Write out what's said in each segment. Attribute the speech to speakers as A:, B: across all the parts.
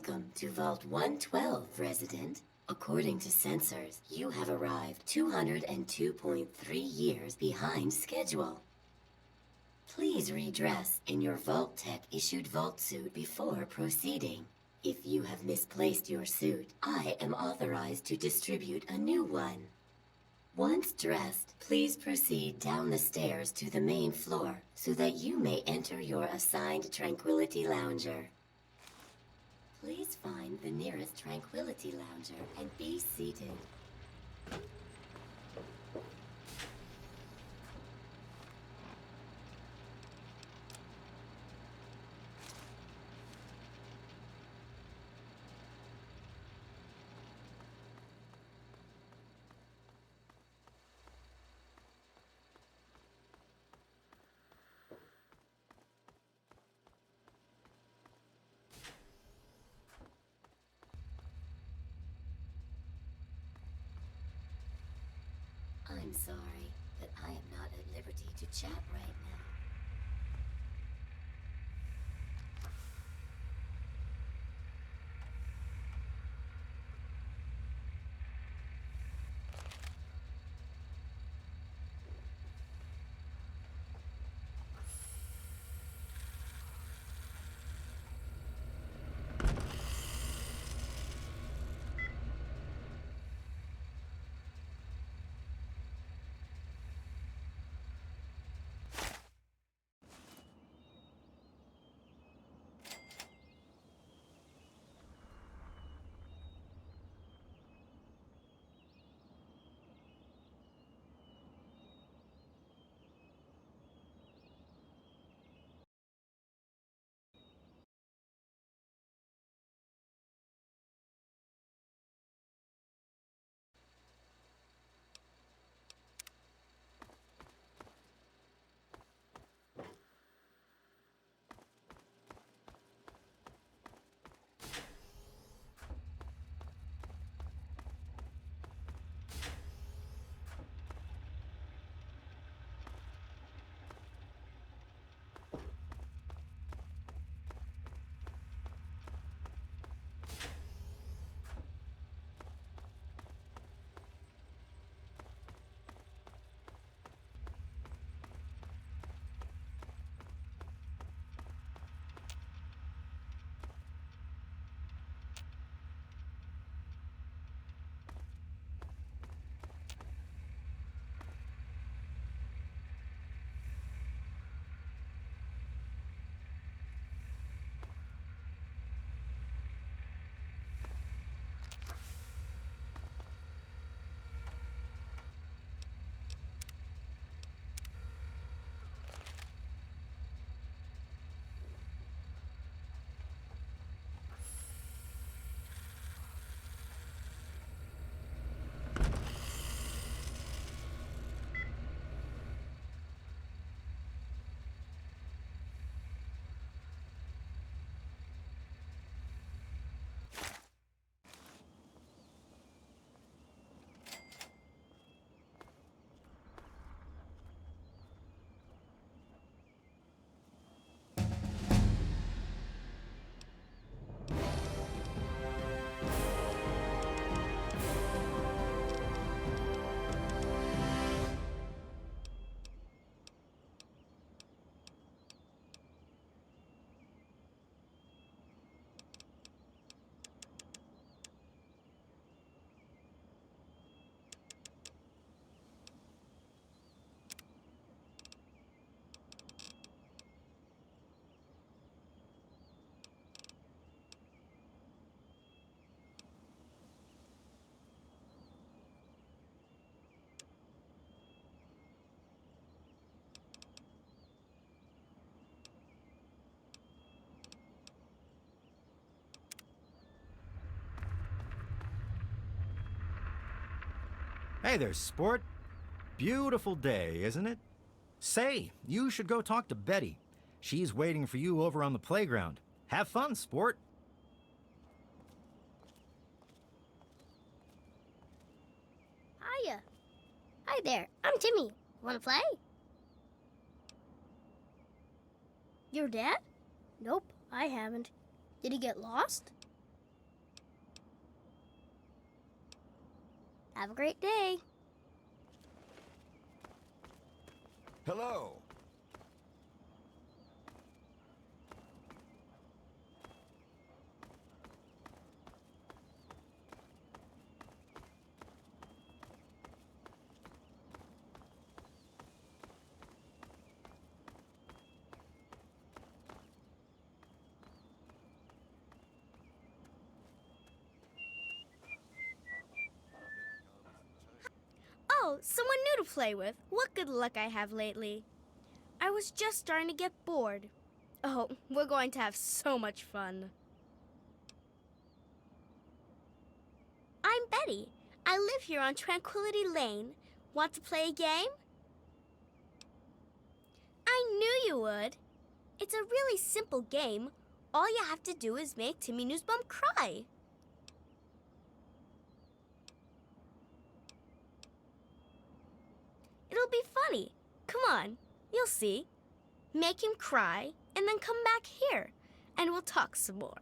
A: Welcome to Vault 112, resident. According to sensors, you have arrived 202.3 years behind schedule. Please redress in your Vault Tech issued Vault suit before proceeding. If you have misplaced your suit, I am authorized to distribute a new one. Once dressed, please proceed down the stairs to the main floor so that you may enter your assigned Tranquility Lounger. Please find the nearest Tranquility Lounger and be seated. I'm sorry, but I am not at liberty to chat right now.
B: Hey there, sport. Beautiful day, isn't it? Say, you should go talk to Betty. She's waiting for you over on the playground. Have fun, sport.
C: Hiya. Hi there, I'm Timmy. Wanna play? Your dad? Nope, I haven't. Did he get lost? Have a great day.
D: Hello.
E: Oh, someone new to play with. What good luck I have lately. I was just starting to get bored. Oh, we're going to have so much fun. I'm Betty. I live here on Tranquility Lane. Want to play a game? I knew you would. It's a really simple game. All you have to do is make Timmy Newsbum cry. It'll be funny. Come on, you'll see. Make him cry, and then come back here, and we'll talk some more.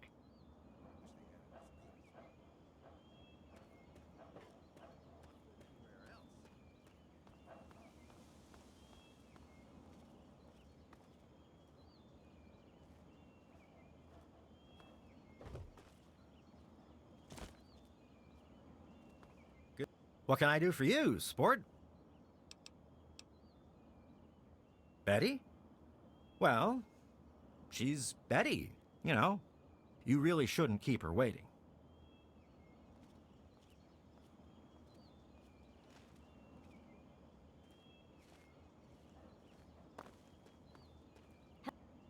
B: What can I do for you, sport? Betty? Well, she's Betty, you know. You really shouldn't keep her waiting.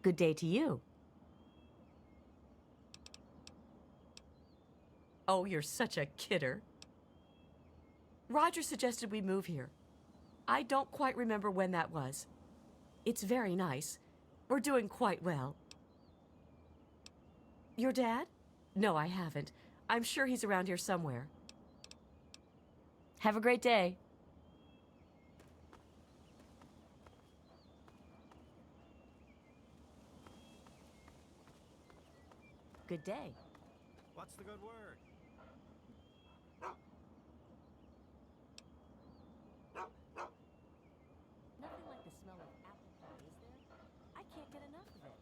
F: Good day to you. Oh, you're such a kidder. Roger suggested we move here. I don't quite remember when that was. It's very nice. We're doing quite well. Your dad? No, I haven't. I'm sure he's around here somewhere. Have a great day. Good day.
B: What's the good word?
F: Nothing like the smell of apple pie, is there? I can't get enough of it.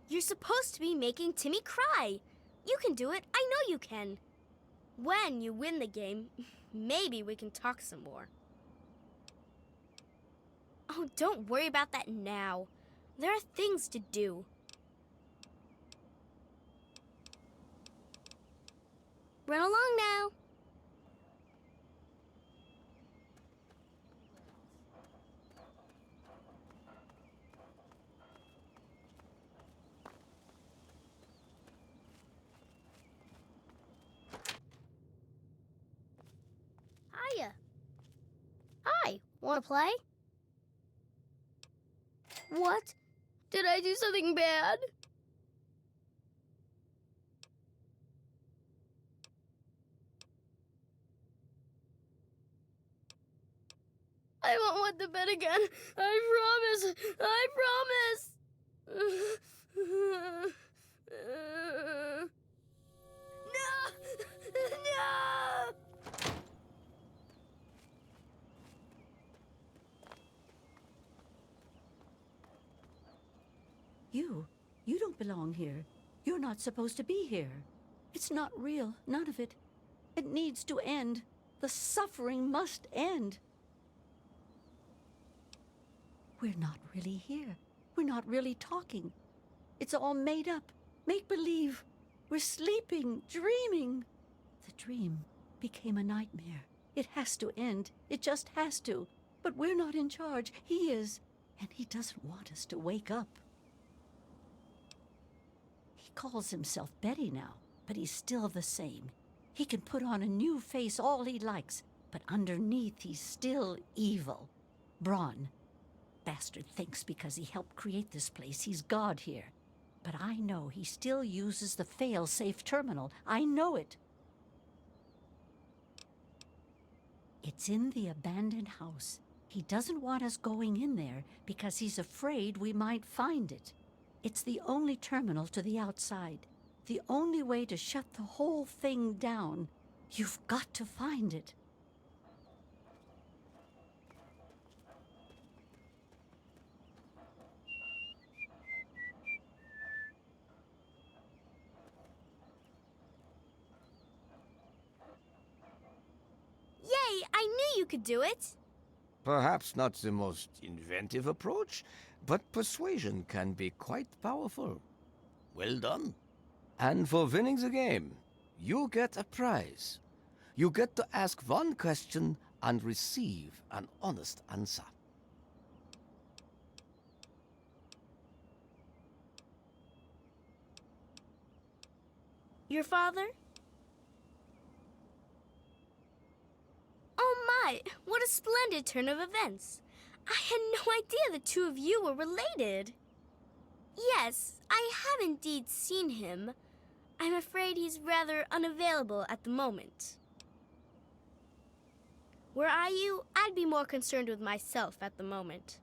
E: You're supposed to be making Timmy cry. You can do it. I know you can. When you win the game, maybe we can talk some more. Oh, don't worry about that now. There are things to do. Run along now.
C: Hiya. Hi, wanna play? What? Did I do something bad? I won't want the bed again. I promise. I promise. No! No!
G: You don't belong here. You're not supposed to be here. It's not real, none of it. It needs to end. The suffering must end. We're not really here. We're not really talking. It's all made up, make-believe. We're sleeping, dreaming. The dream became a nightmare. It has to end. It just has to. But we're not in charge. He is. And he doesn't want us to wake up. He calls himself Betty now, but he's still the same. He can put on a new face all he likes, but underneath he's still evil. Braun. Bastard thinks because he helped create this place, he's God here. But I know he still uses the fail-safe terminal. I know it. It's in the abandoned house. He doesn't want us going in there because he's afraid we might find it. It's the only terminal to the outside. The only way to shut the whole thing down. You've got to find it.
E: Yay! I knew you could do it!
D: Perhaps not the most inventive approach, but persuasion can be quite powerful. Well done. And for winning the game, you get a prize. You get to ask one question and receive an honest answer.
E: Your father? Oh my, what a splendid turn of events. I had no idea the two of you were related. Yes, I have indeed seen him. I'm afraid he's rather unavailable at the moment. Were I you, I'd be more concerned with myself at the moment.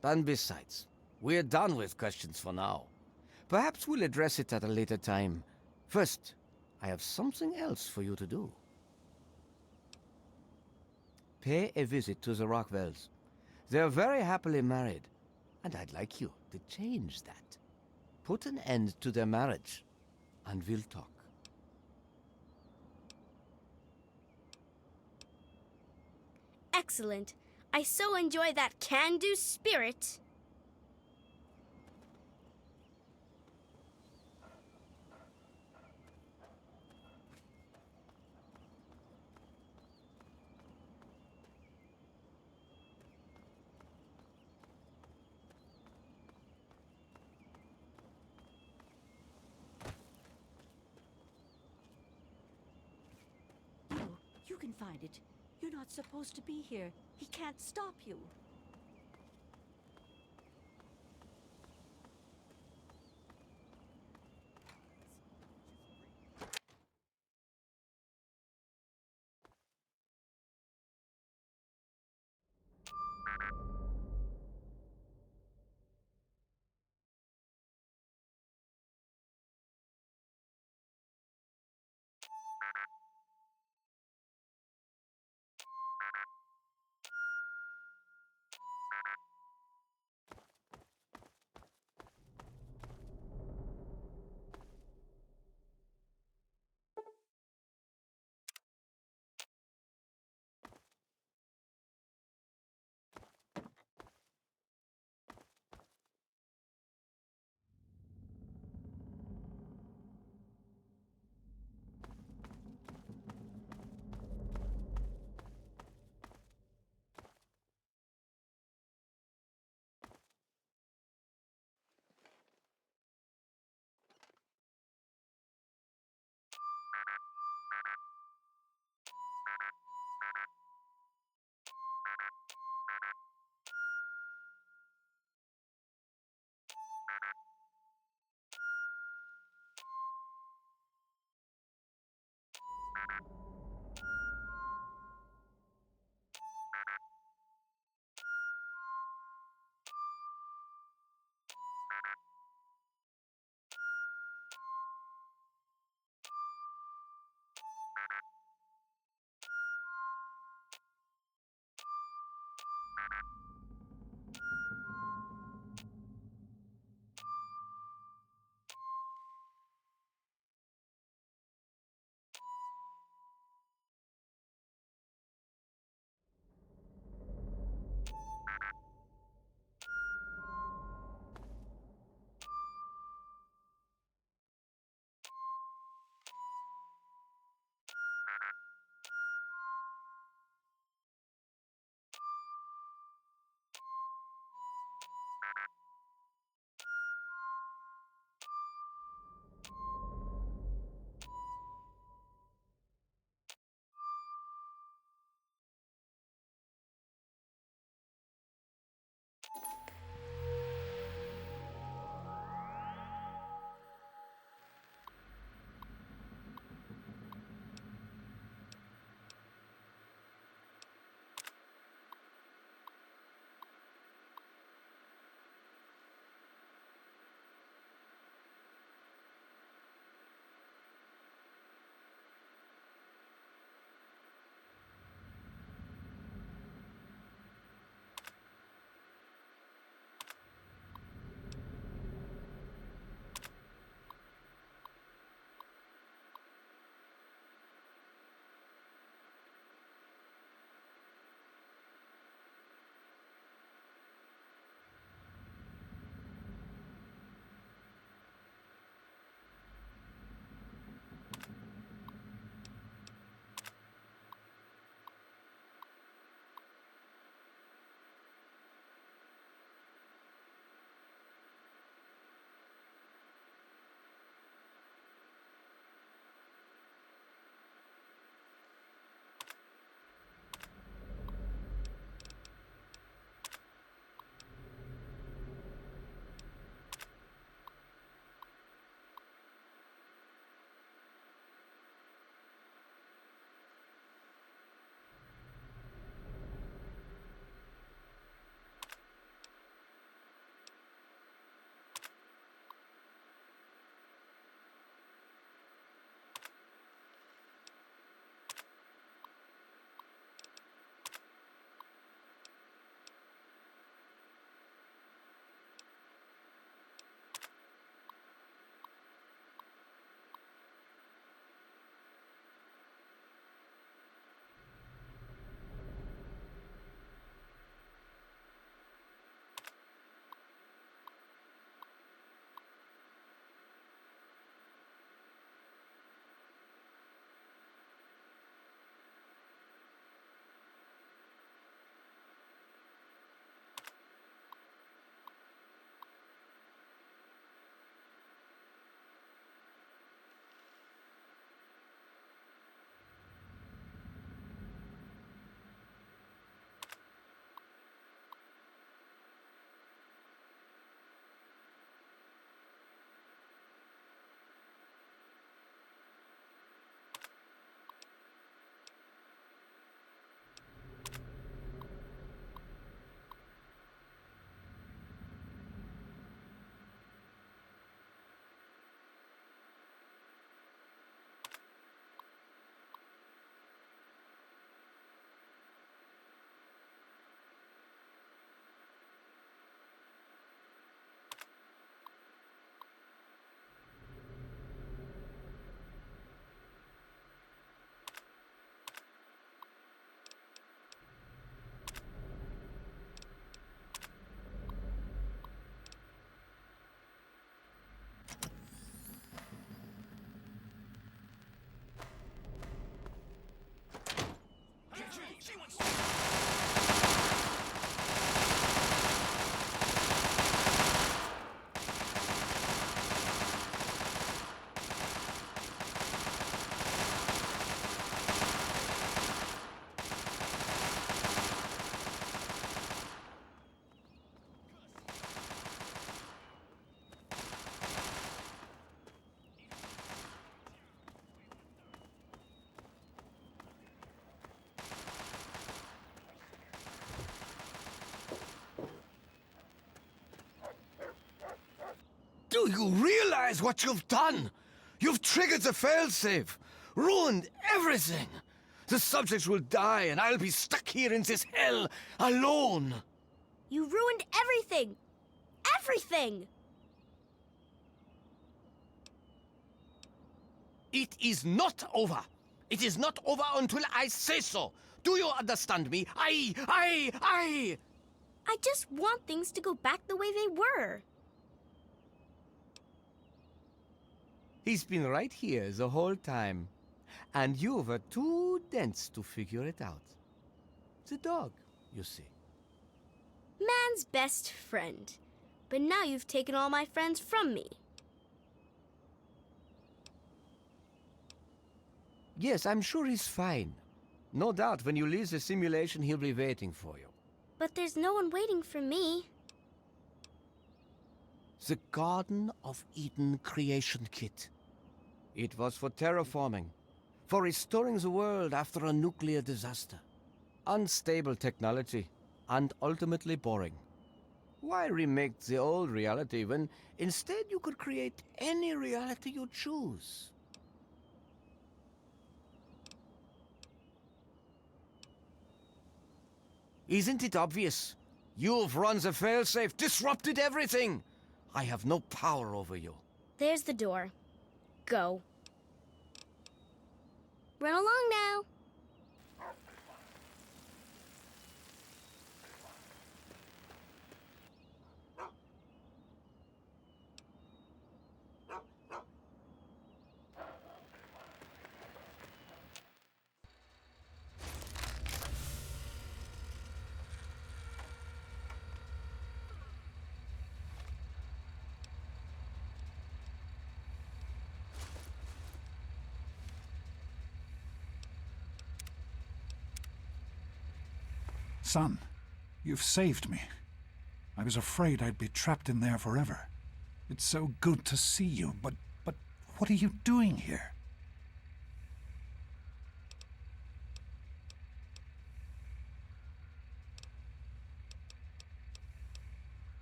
D: And besides, we're done with questions for now. Perhaps we'll address it at a later time. First, I have something else for you to do. Pay a visit to the Rockwells. They're very happily married, and I'd like you to change that. Put an end to their marriage, and we'll talk.
E: Excellent. I so enjoy that can-do spirit.
G: You can find it. You're not supposed to be here. He can't stop you.
D: Do you realize what you've done? You've triggered the failsafe, ruined everything. The subjects will die, and I'll be stuck here in this hell alone.
E: You ruined everything! Everything!
D: It is not over. It is not over until I say so. Do you understand me? I
E: just want things to go back the way they were.
D: He's been right here the whole time. And you were too dense to figure it out. The dog, you see.
E: Man's best friend. But now you've taken all my friends from me.
D: Yes, I'm sure he's fine. No doubt when you leave the simulation, he'll be waiting for you.
E: But there's no one waiting for me.
D: The Garden of Eden creation kit. It was for terraforming, for restoring the world after a nuclear disaster. Unstable technology, and ultimately boring. Why remake the old reality when instead you could create any reality you choose? Isn't it obvious? You've run the failsafe, disrupted everything. I have no power over you.
E: There's the door. Go. Run along now.
H: Son, you've saved me. I was afraid I'd be trapped in there forever. It's so good to see you, but what are you doing here?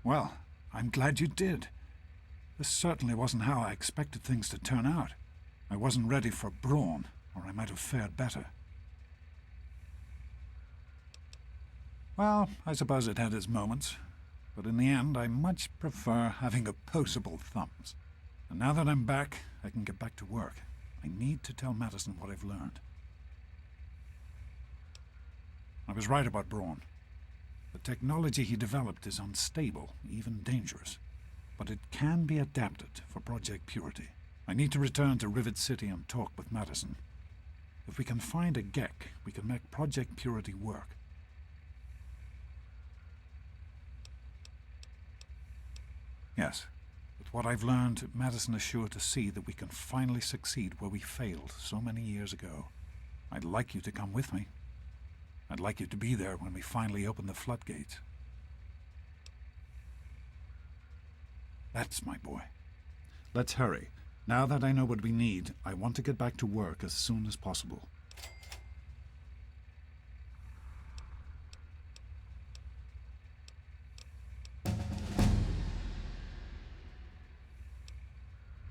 H: Well, I'm glad you did. This certainly wasn't how I expected things to turn out. I wasn't ready for Brawn, or I might have fared better. Well, I suppose it had its moments, but in the end I much prefer having opposable thumbs. And now that I'm back, I can get back to work. I need to tell Madison what I've learned. I was right about Brawn. The technology he developed is unstable, even dangerous. But it can be adapted for Project Purity. I need to return to Rivet City and talk with Madison. If we can find a Gek, we can make Project Purity work. Yes, with what I've learned, Madison is sure to see that we can finally succeed where we failed so many years ago. I'd like you to come with me. I'd like you to be there when we finally open the floodgates. That's my boy. Let's hurry. Now that I know what we need, I want to get back to work as soon as possible.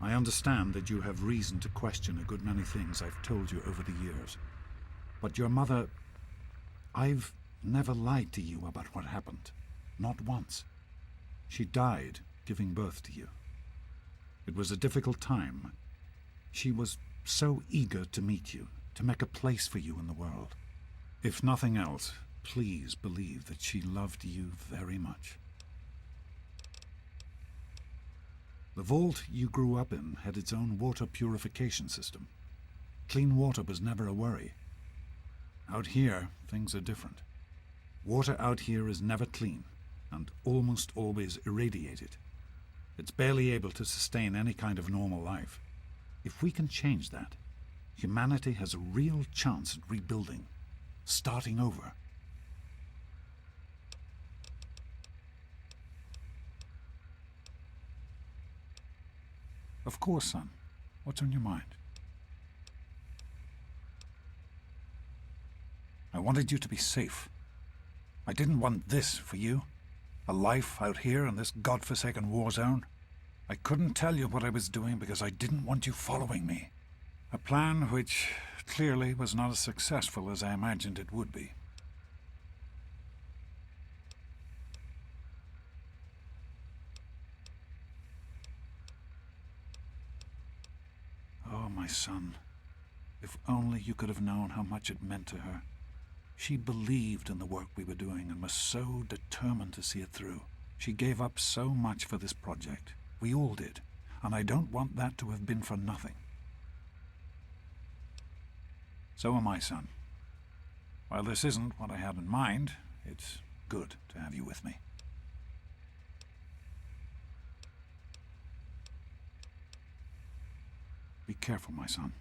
H: I understand that you have reason to question a good many things I've told you over the years. But your mother... I've never lied to you about what happened. Not once. She died giving birth to you. It was a difficult time. She was so eager to meet you, to make a place for you in the world. If nothing else, please believe that she loved you very much. The vault you grew up in had its own water purification system. Clean water was never a worry. Out here, things are different. Water out here is never clean, and almost always irradiated. It's barely able to sustain any kind of normal life. If we can change that, humanity has a real chance at rebuilding, starting over. Of course, son. What's on your mind? I wanted you to be safe. I didn't want this for you. A life out here in this godforsaken war zone. I couldn't tell you what I was doing because I didn't want you following me. A plan which clearly was not as successful as I imagined it would be. Oh, my son. If only you could have known how much it meant to her. She believed in the work we were doing and was so determined to see it through. She gave up so much for this project. We all did. And I don't want that to have been for nothing. So am I, son. While this isn't what I had in mind, it's good to have you with me. Be careful, my son.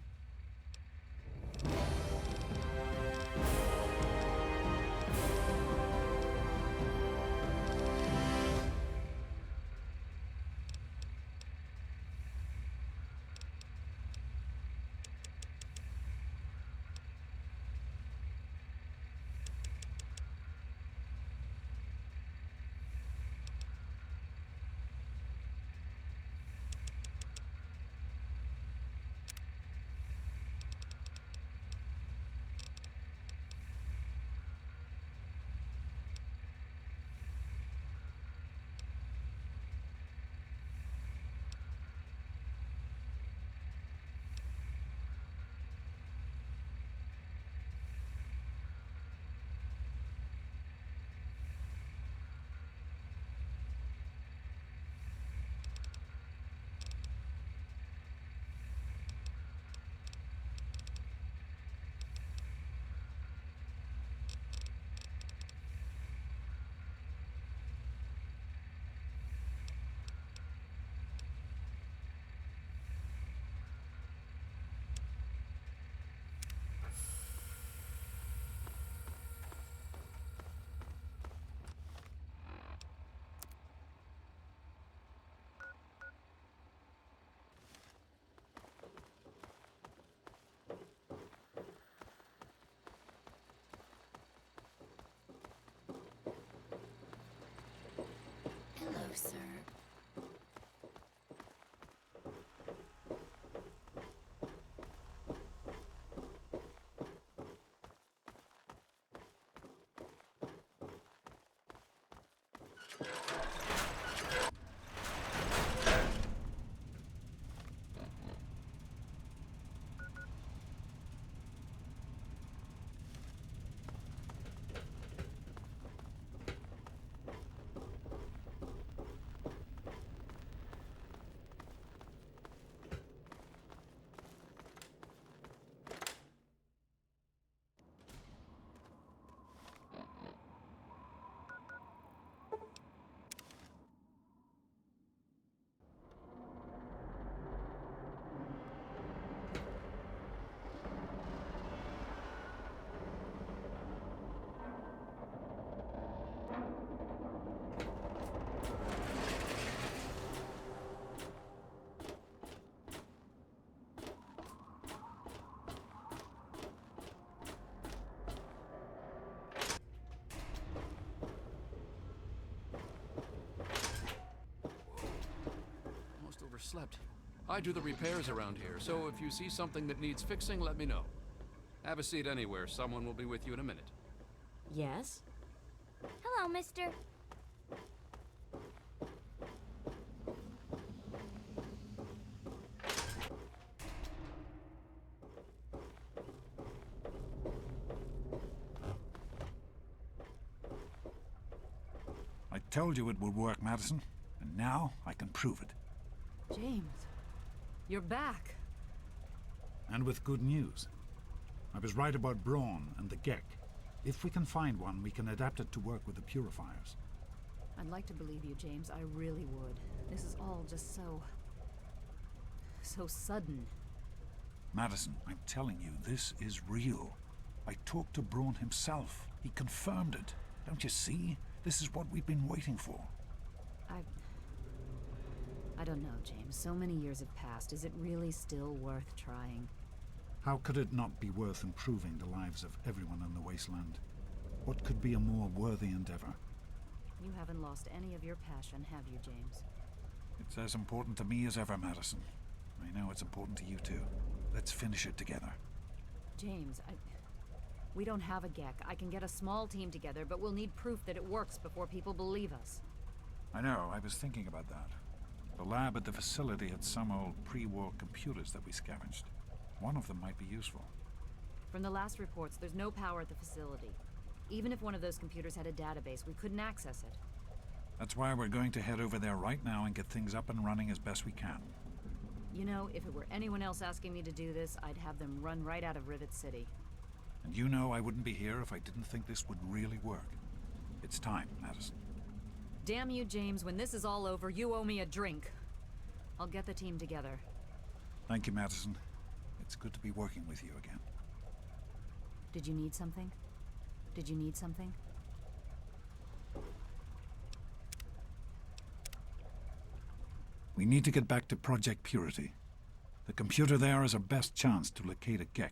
A: Hello, sir.
I: Overslept. I do the repairs around here, so if you see something that needs fixing, let me know. Have a seat anywhere. Someone will be with you in a minute.
F: Yes?
E: Hello, mister.
H: I told you it would work, Madison, and now I can prove it.
J: James, you're back.
H: And with good news. I was right about Braun and the Gek. If we can find one, we can adapt it to work with the purifiers.
J: I'd like to believe you, James. I really would. This is all just so sudden.
H: Madison, I'm telling you, this is real. I talked to Braun himself. He confirmed it. Don't you see? This is what we've been waiting for.
J: I don't know, James. So many years have passed. Is it really still worth trying?
H: How could it not be worth improving the lives of everyone in the wasteland? What could be a more worthy endeavor?
J: You haven't lost any of your passion, have you, James?
H: It's as important to me as ever, Madison. I know it's important to you too. Let's finish it together.
J: James, we don't have a GEC. I can get a small team together, but we'll need proof that it works before people believe us.
H: I know, I was thinking about that. The lab at the facility had some old pre-war computers that we scavenged. One of them might be useful.
J: From the last reports, there's no power at the facility. Even if one of those computers had a database, we couldn't access it.
H: That's why we're going to head over there right now and get things up and running as best we can.
J: You know, if it were anyone else asking me to do this, I'd have them run right out of Rivet City.
H: And you know I wouldn't be here if I didn't think this would really work. It's time, Madison.
J: Damn you, James. When this is all over, you owe me a drink. I'll get the team together.
H: Thank you, Madison. It's good to be working with you again.
J: Did you need something? Did you need something?
H: We need to get back to Project Purity. The computer there is our best chance to locate a GEC.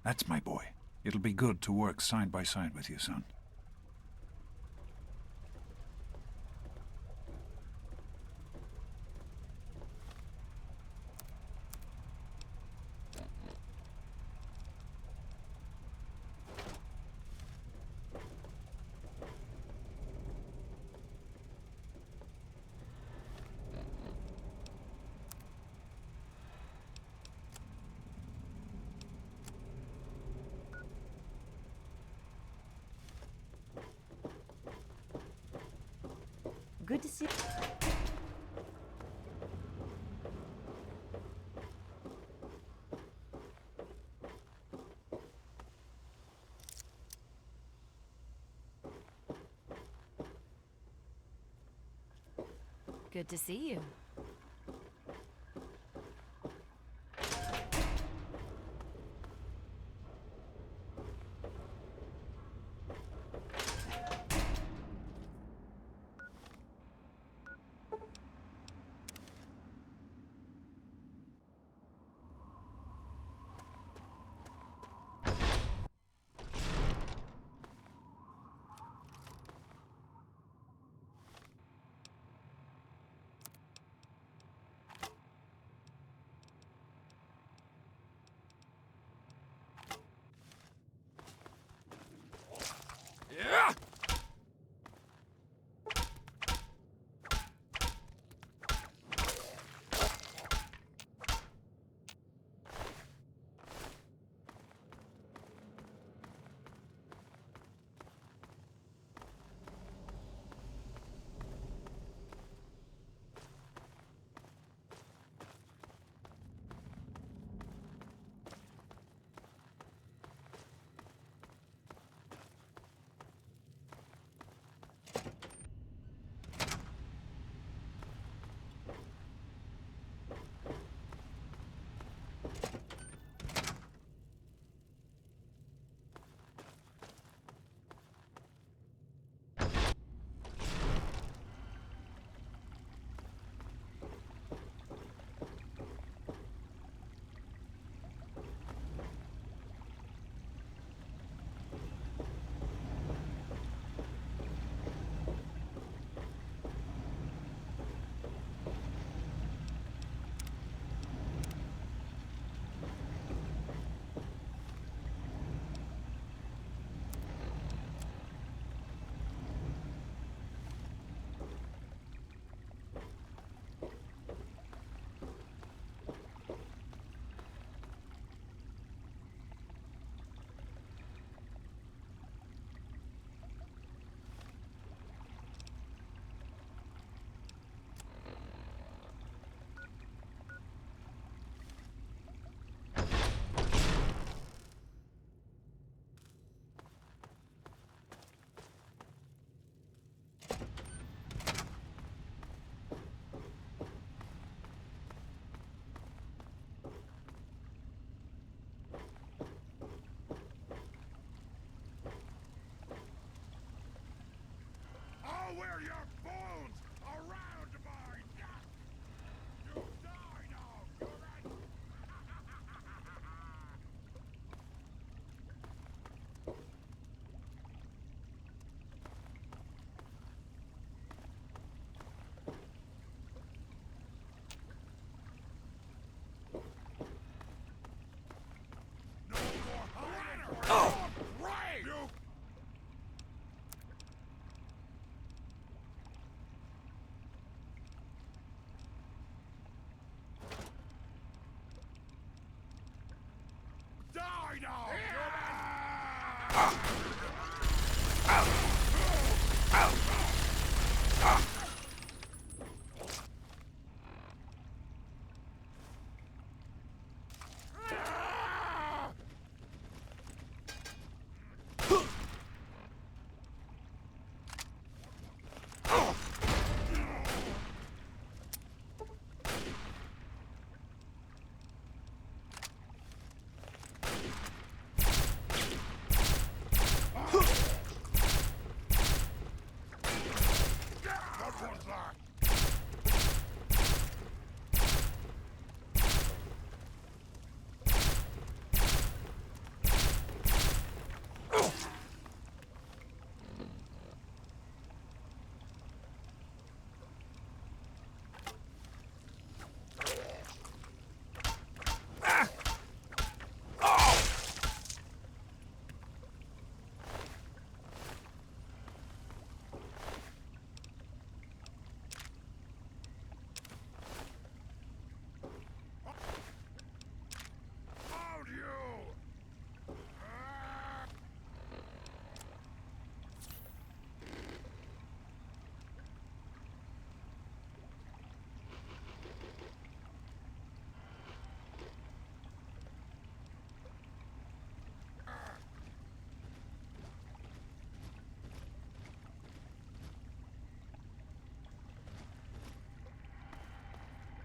H: That's my boy. It'll be good to work side by side with you, son.
J: Good to see. Good to see you.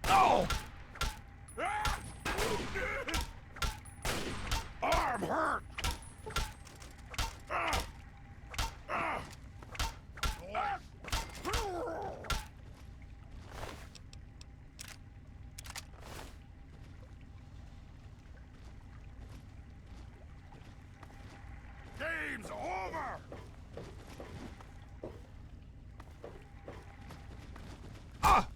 K: Oh! Arm hurt! Game's over! Ah!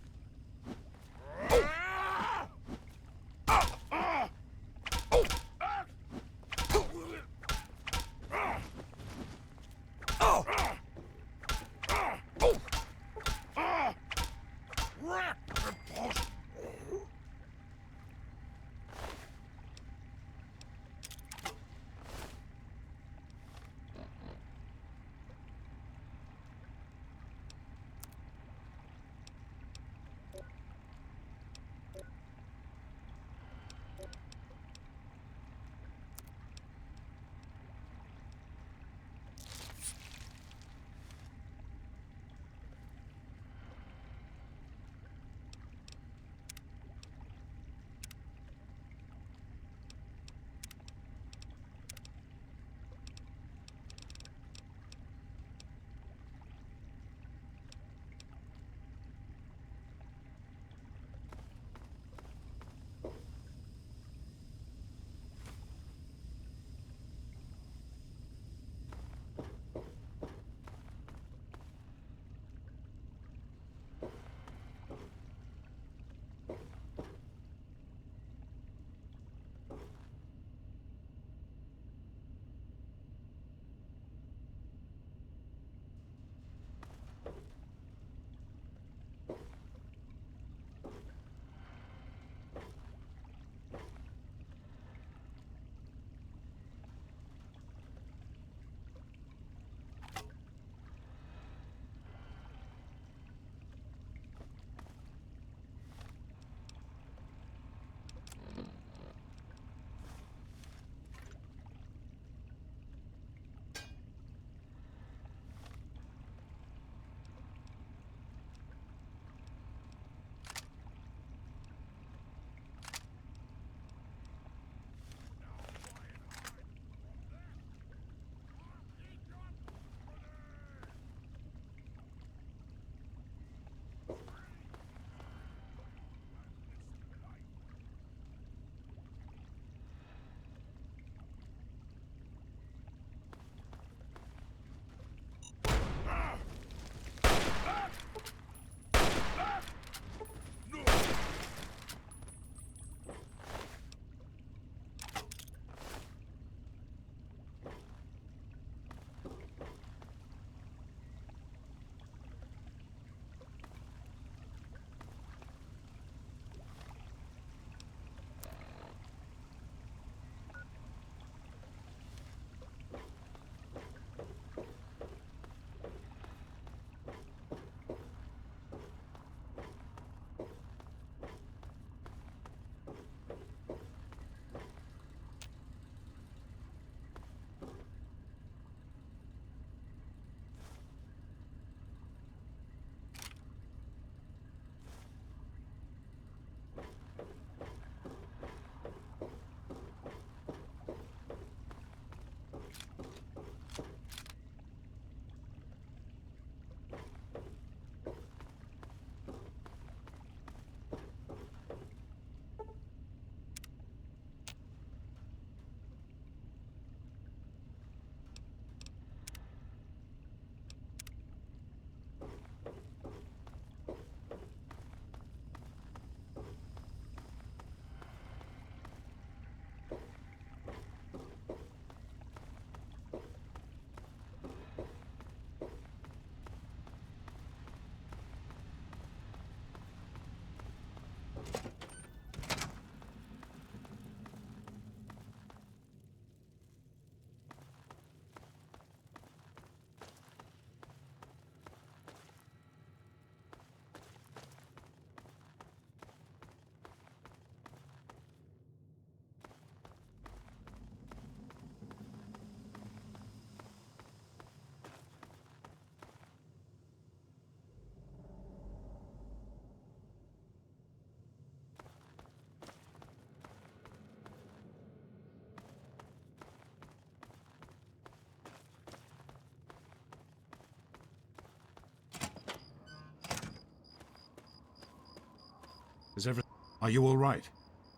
H: Are you all right?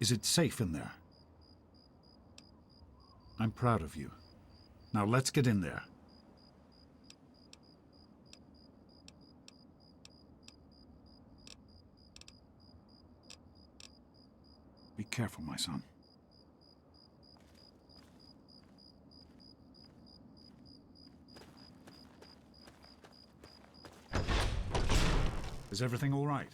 H: Is it safe in there? I'm proud of you. Now let's get in there. Be careful, my son. Is everything all right?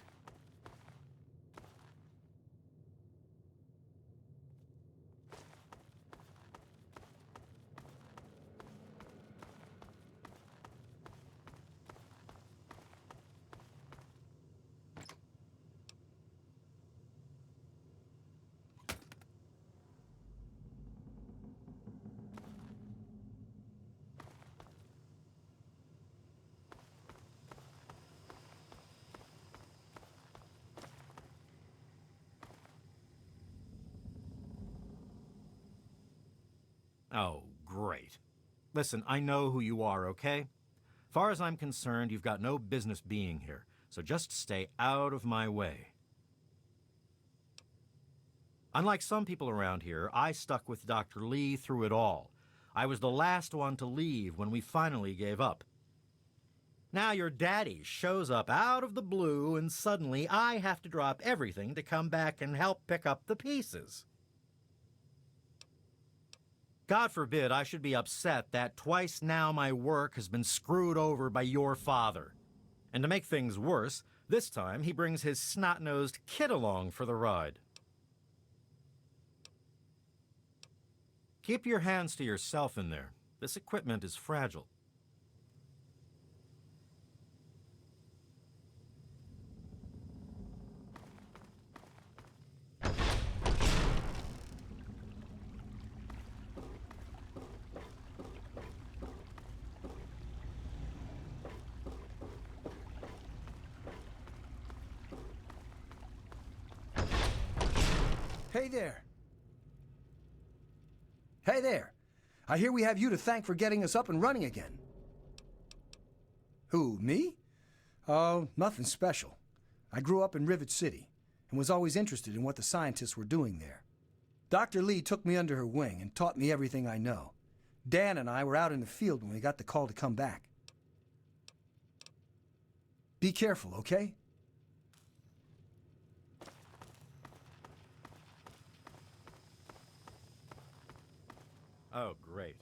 B: Oh, great. Listen, I know who you are, okay? Far as I'm concerned, you've got no business being here, so just stay out of my way. Unlike some people around here, I stuck with Dr. Lee through it all. I was the last one to leave when we finally gave up. Now your daddy shows up out of the blue, and suddenly I have to drop everything to come back and help pick up the pieces. God forbid I should be upset that twice now my work has been screwed over by your father. And to make things worse, this time he brings his snot-nosed kid along for the ride. Keep your hands to yourself in there. This equipment is fragile.
L: Hey there. Hey there. I hear we have you to thank for getting us up and running again. Who, me? Oh, nothing special. I grew up in Rivet City and was always interested in what the scientists were doing there. Dr. Lee took me under her wing and taught me everything I know. Dan and I were out in the field when we got the call to come back. Be careful, okay?
B: Oh, great.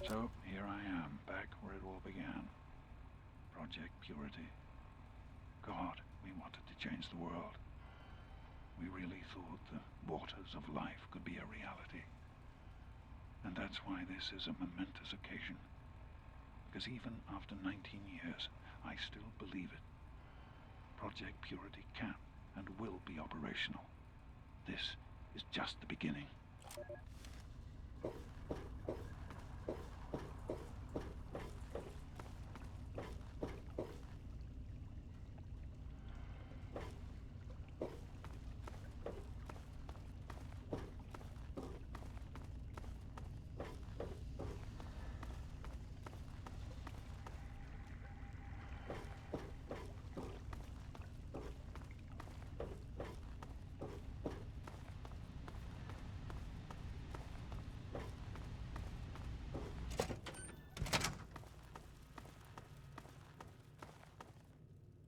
H: So here I am, back where it all began. Project Purity. God, we wanted to change the world. We really thought the waters of life could be a reality. And that's why this is a momentous occasion. Because even after 19 years, I still believe it. Project Purity can and will be operational. This is just the beginning.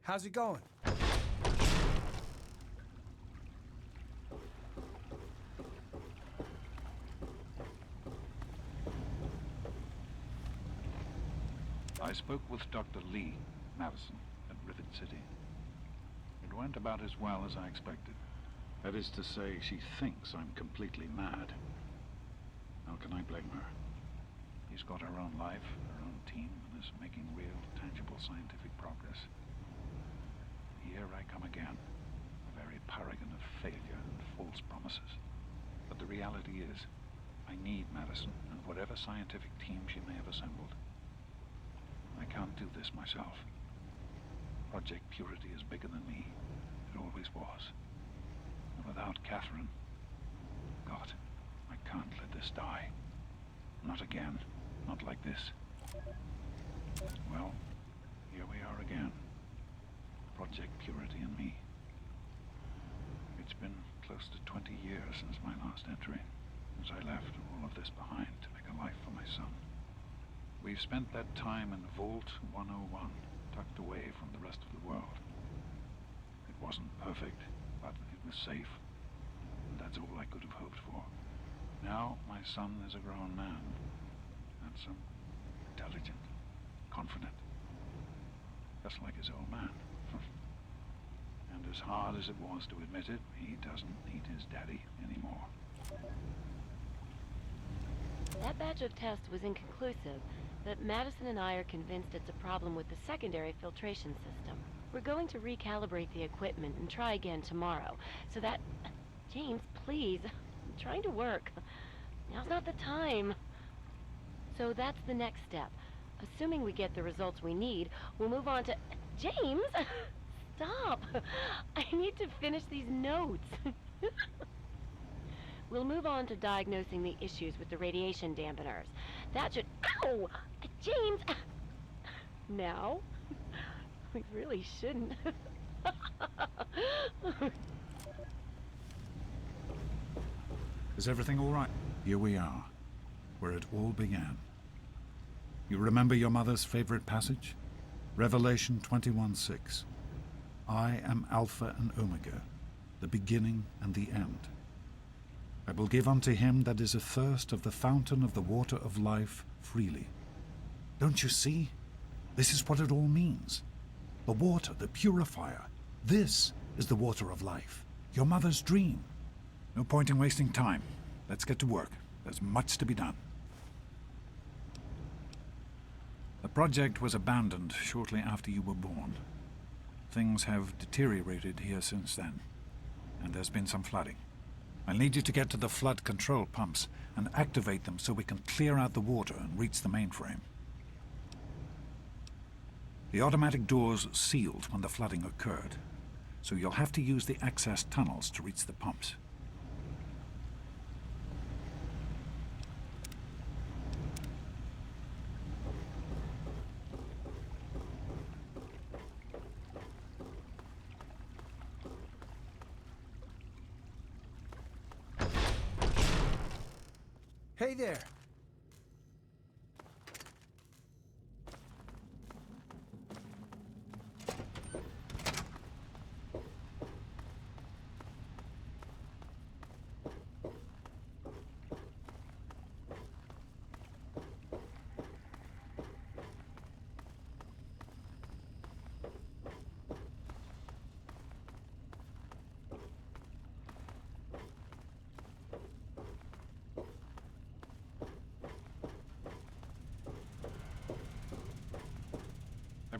L: How's it going?
H: I spoke with Dr. Lee, Madison, at Rivet City. It went about as well as I expected. That is to say, she thinks I'm completely mad. How can I blame her? She's got her own life, her own team, and is making real, tangible scientific progress. Here I come again, a very paragon of failure and false promises. But the reality is, I need Madison and whatever scientific team she may have assembled. I can't do this myself. Project Purity is bigger than me. It always was. And without Catherine, God, I can't let this die. Not again. Not like this. Well, here we are again. Project Purity and me. It's been close to 20 years since my last entry, as I left all of this behind to make a life for my son. We've spent that time in Vault 101, tucked away from the rest of the world. It wasn't perfect, but it was safe, and that's all I could have hoped for. Now my son is a grown man, handsome, intelligent, confident, just like his old man. And as hard as it was to admit it, he doesn't need his daddy anymore.
M: That batch of tests was inconclusive, but Madison and I are convinced it's a problem with the secondary filtration system. We're going to recalibrate the equipment and try again tomorrow, so that... James, please. I'm trying to work. Now's not the time. So that's the next step. Assuming we get the results we need, we'll move on to... James! Stop! I need to finish these notes. We'll move on to diagnosing the issues with the radiation dampeners. That should... Ow! James! Now? We really shouldn't.
H: Is everything all right? Here we are, where it all began. You remember your mother's favorite passage? Revelation 21:6. I am Alpha and Omega, the beginning and the end. I will give unto him that is athirst of the fountain of the water of life freely. Don't you see? This is what it all means. The water, the purifier. This is the water of life. Your mother's dream. No point in wasting time. Let's get to work. There's much to be done. The project was abandoned shortly after you were born. Things have deteriorated here since then, and there's been some flooding. I'll need you to get to the flood control pumps and activate them so we can clear out the water and reach the mainframe. The automatic doors sealed when the flooding occurred, so you'll have to use the access tunnels to reach the pumps.
L: Hey there.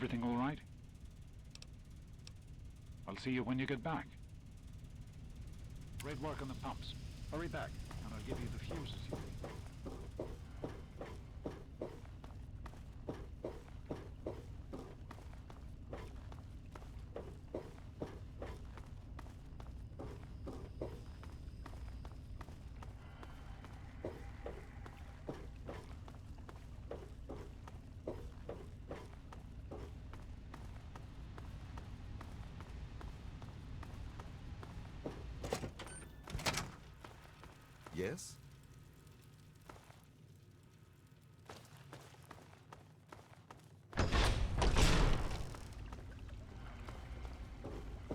H: Everything all right? I'll see you when you get back. Great work on the pumps. Hurry back, and I'll give you the fuses you need.
N: Yes?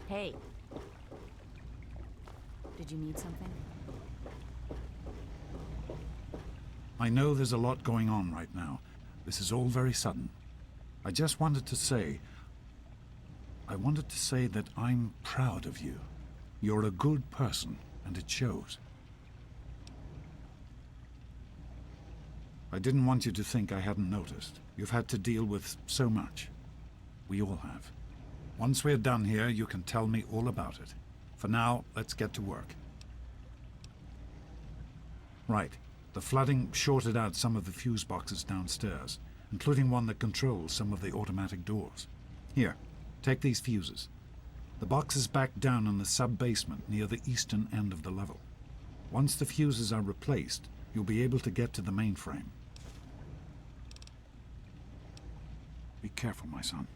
J: Hey. Did you need something?
H: I know there's a lot going on right now. This is all very sudden. I just wanted to say... I wanted to say that I'm proud of you. You're a good person, and it shows. I didn't want you to think I hadn't noticed. You've had to deal with so much. We all have. Once we're done here, you can tell me all about it. For now, let's get to work. Right. The flooding shorted out some of the fuse boxes downstairs, including one that controls some of the automatic doors. Here, take these fuses. The box is back down in the sub-basement near the eastern end of the level. Once the fuses are replaced, you'll be able to get to the mainframe. Be careful, my son.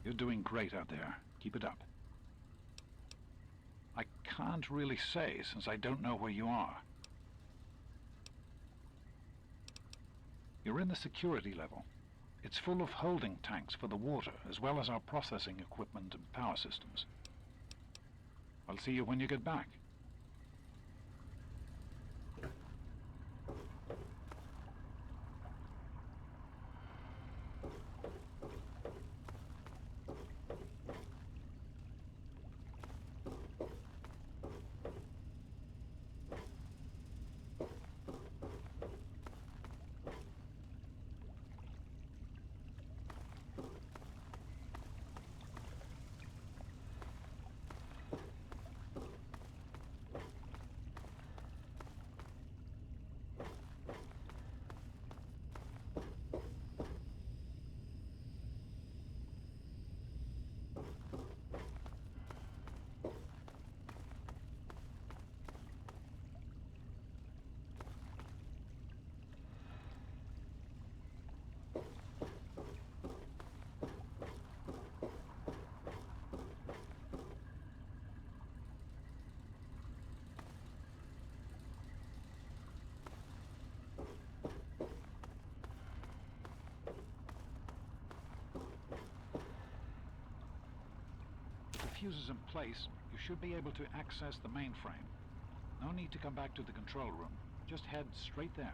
H: You're doing great out there. Keep it up. I can't really say, since I don't know where you are. You're in the security level. It's full of holding tanks for the water, as well as our processing equipment and power systems. I'll see you when you get back. Fuses in place, you should be able to access the mainframe. No need to come back to the control room. Just head straight there.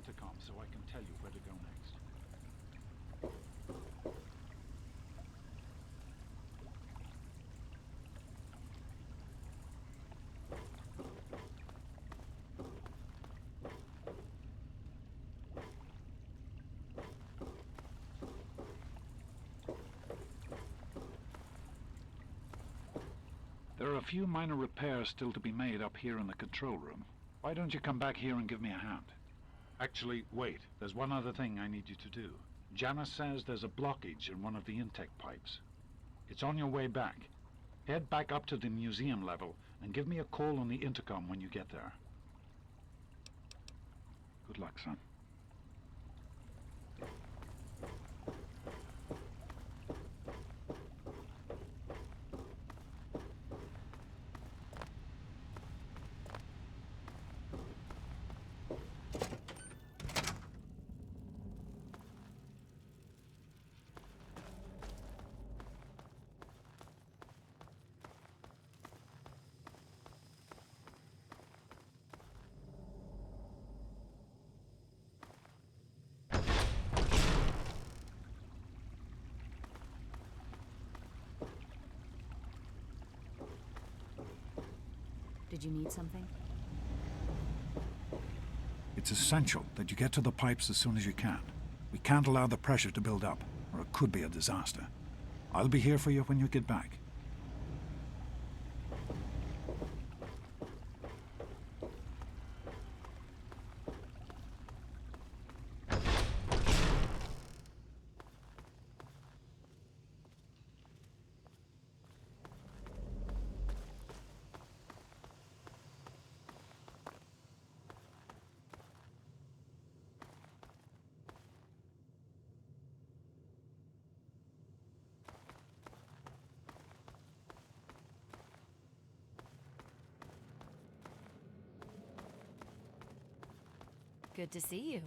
H: intercom so I can tell you where to go next. There are a few minor repairs still to be made up here in the control room. Why don't you come back here and give me a hand? Actually, wait. There's one other thing I need you to do. Janice says there's a blockage in one of the intake pipes. It's on your way back. Head back up to the museum level and give me a call on the intercom when you get there. Good luck, son.
J: Did you need something?
H: It's essential that you get to the pipes as soon as you can. We can't allow the pressure to build up, or it could be a disaster. I'll be here for you when you get back.
J: Good to see you.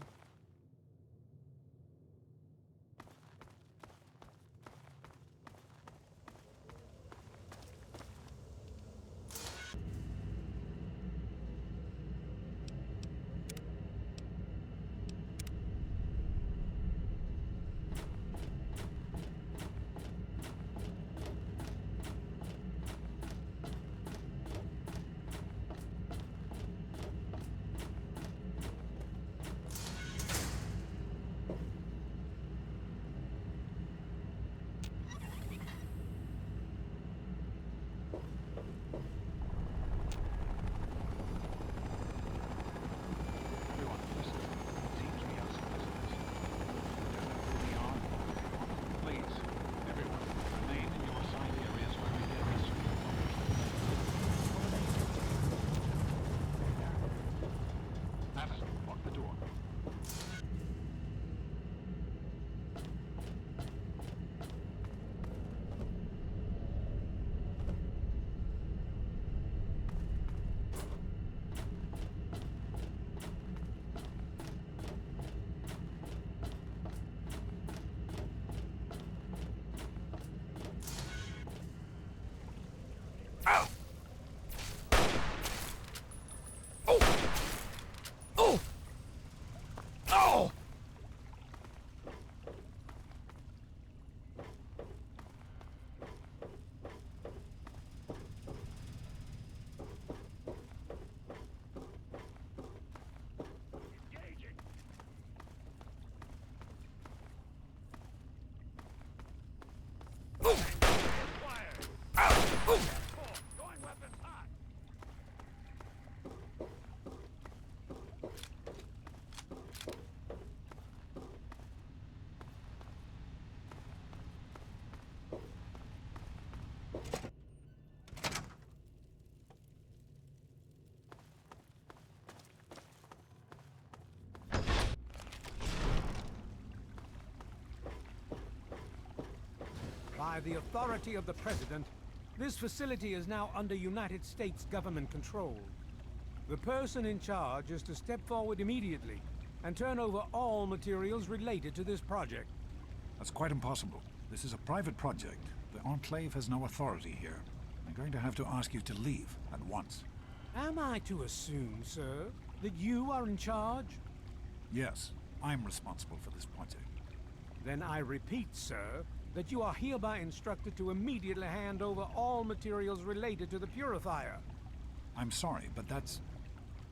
N: By the authority of the President, this facility is now under United States government control. The person in charge is to step forward immediately and turn over all materials related to this project.
H: That's quite impossible. This is a private project. The Enclave has no authority here. I'm going to have to ask you to leave at once.
N: Am I to assume, sir, that you are in charge?
H: Yes, I'm responsible for this project.
N: Then I repeat, sir, that you are hereby instructed to immediately hand over all materials related to the purifier.
H: I'm sorry, but that's...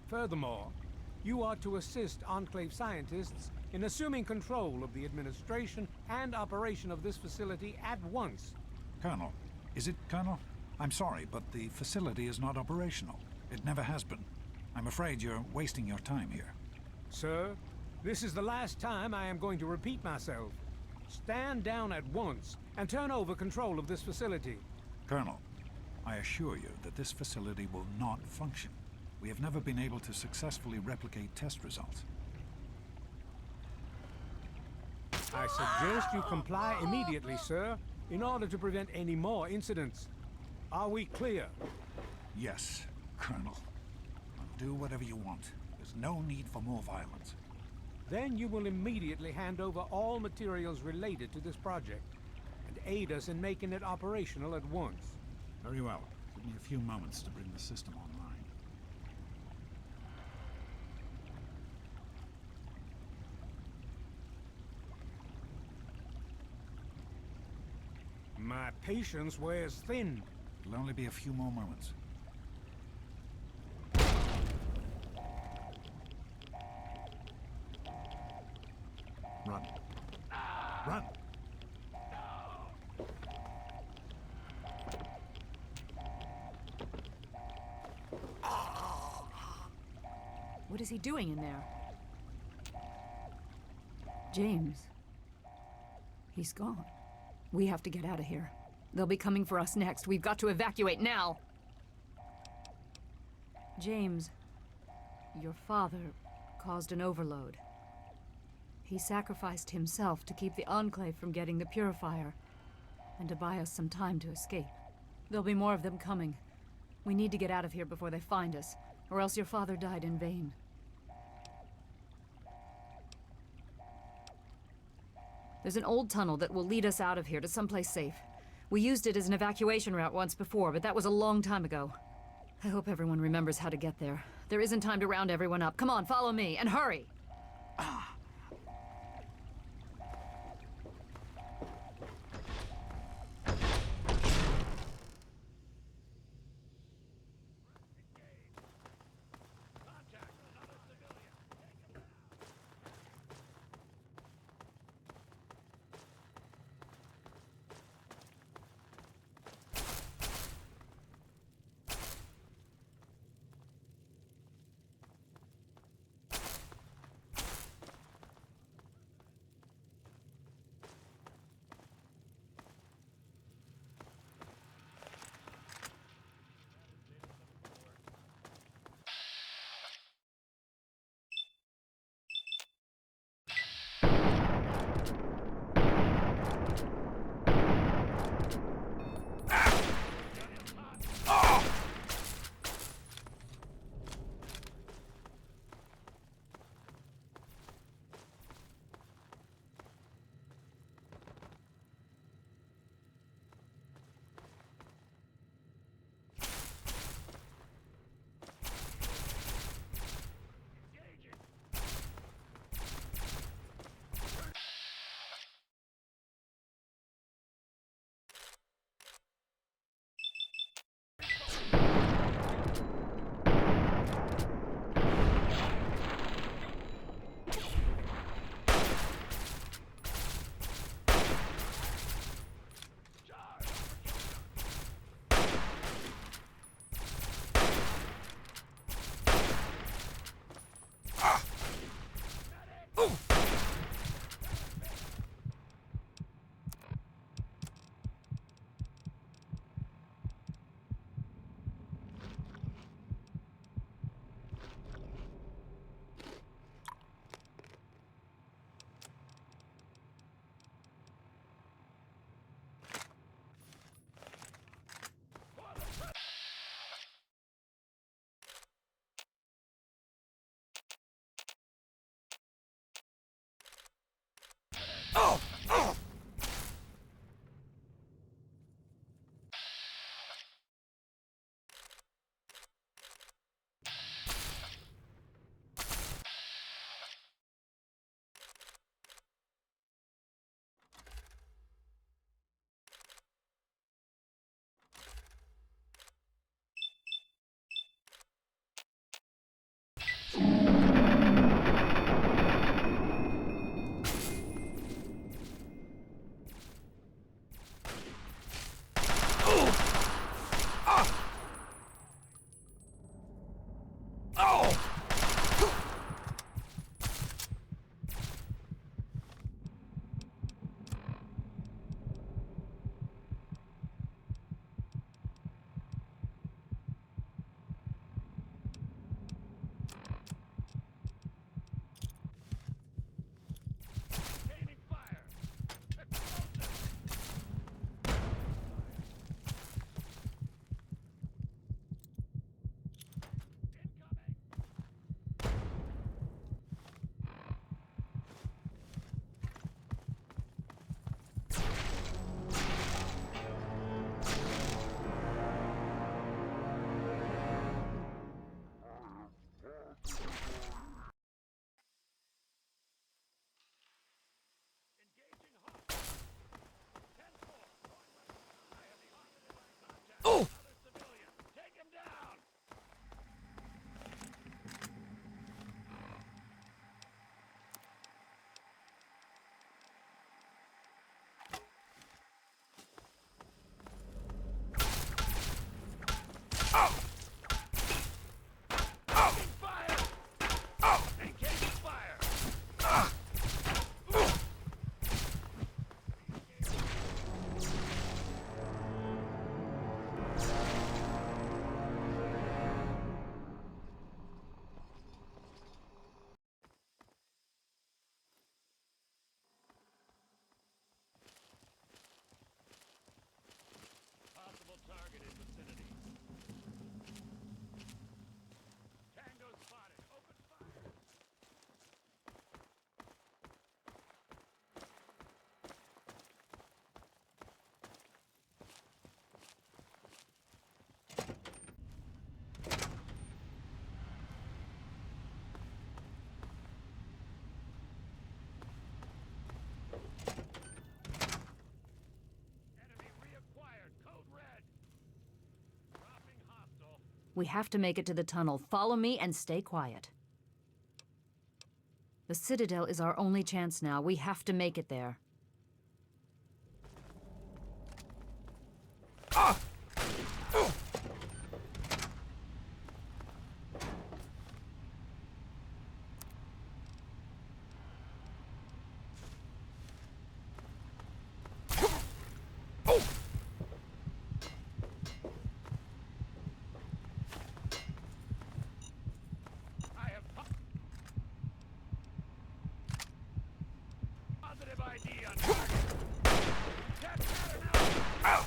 N: Furthermore, you are to assist Enclave scientists in assuming control of the administration and operation of this facility at once.
H: Colonel. Is it, Colonel? I'm sorry, but the facility is not operational. It never has been. I'm afraid you're wasting your time here.
N: Sir, this is the last time I am going to repeat myself. Stand down at once and turn over control of this facility.
H: Colonel, I assure you that this facility will not function. We have never been able to successfully replicate test results.
N: I suggest you comply immediately, sir, in order to prevent any more incidents. Are we clear?
H: Yes, Colonel. I'll do whatever you want. There's no need for more violence.
N: Then you will immediately hand over all materials related to this project and aid us in making it operational at once.
H: Very well. Give me a few moments to bring the system online.
N: My patience wears thin.
H: It'll only be a few more moments. Run. Run!
J: What is he doing in there? James. He's gone. We have to get out of here. They'll be coming for us next. We've got to evacuate now! James, your father caused an overload. He sacrificed himself to keep the Enclave from getting the purifier, and to buy us some time to escape. There'll be more of them coming. We need to get out of here before they find us, or else your father died in vain. There's an old tunnel that will lead us out of here to someplace safe. We used it as an evacuation route once before, but that was a long time ago. I hope everyone remembers how to get there. There isn't time to round everyone up. Come on, follow me, and hurry! We have to make it to the tunnel. Follow me and stay quiet. The Citadel is our only chance now. We have to make it there.
K: Positive ID on target. Catch that or no?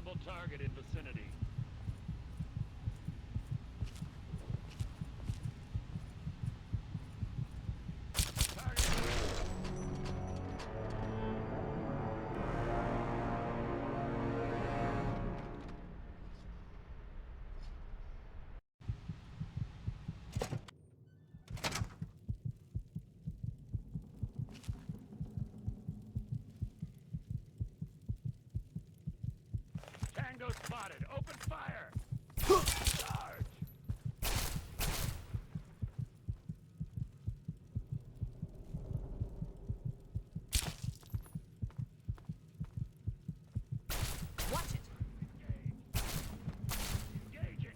K: Possible target in vicinity. Tango spotted. Open fire. Charge.
F: Watch it!
K: Engaging.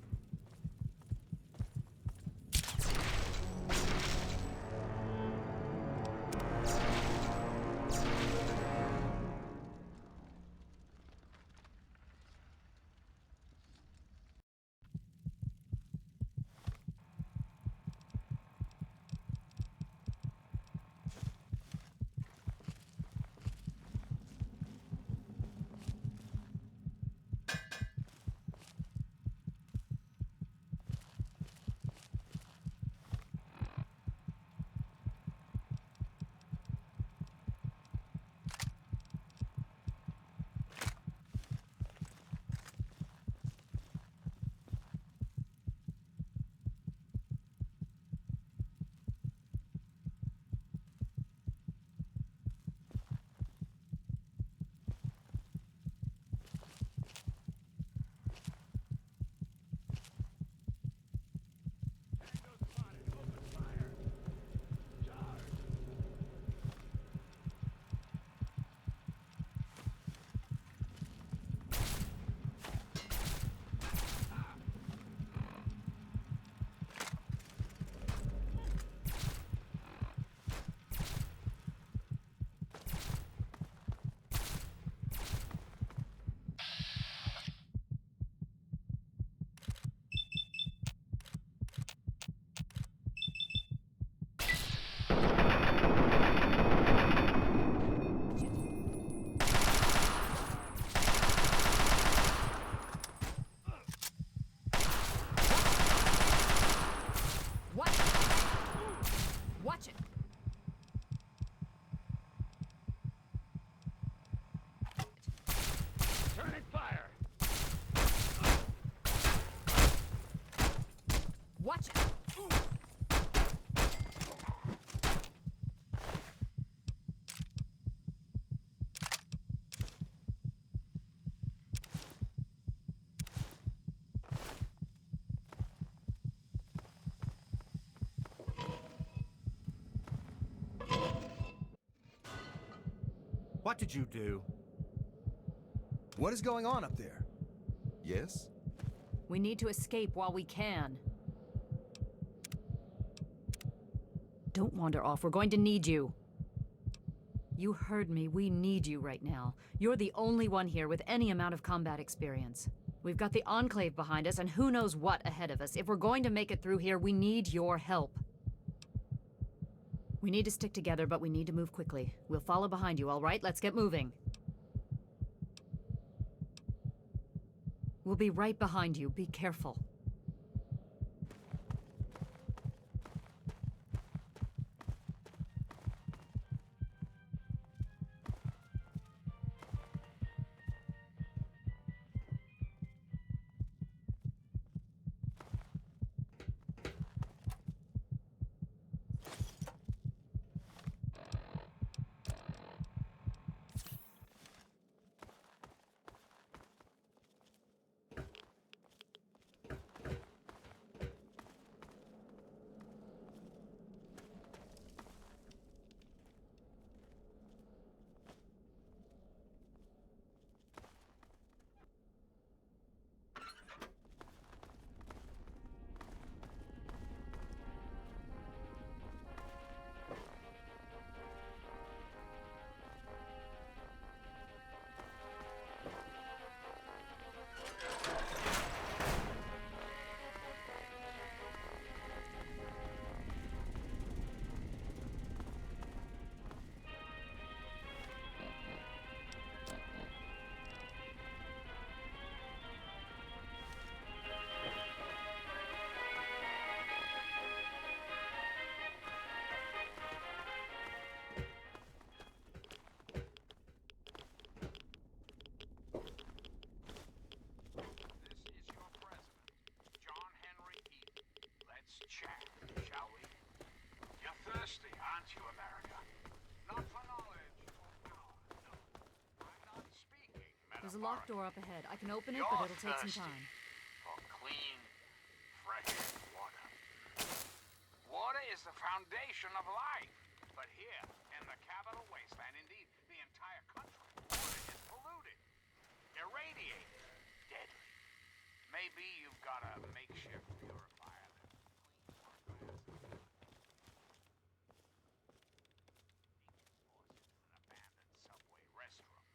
F: Watch it!
K: Turning fire.
F: Watch it!
B: What did you do?
L: What is going on up there?
O: Yes?
J: We need to escape while we can. Don't wander off. We're going to need you. You heard me. We need you right now. You're the only one here with any amount of combat experience. We've got the Enclave behind us, and who knows what ahead of us. If we're going to make it through here, we need your help. We need to stick together, but we need to move quickly. We'll follow behind you, all right? Let's get moving. We'll be right behind you. Be careful. There's a locked door up ahead. I can open it, but it'll take some time.
O: For clean, fresh water. Water is the foundation of life. But here, in the capital wasteland, indeed, the entire country, water is polluted, irradiated, deadly. Maybe you've got a makeshift purifier that cleans water. An abandoned subway restroom.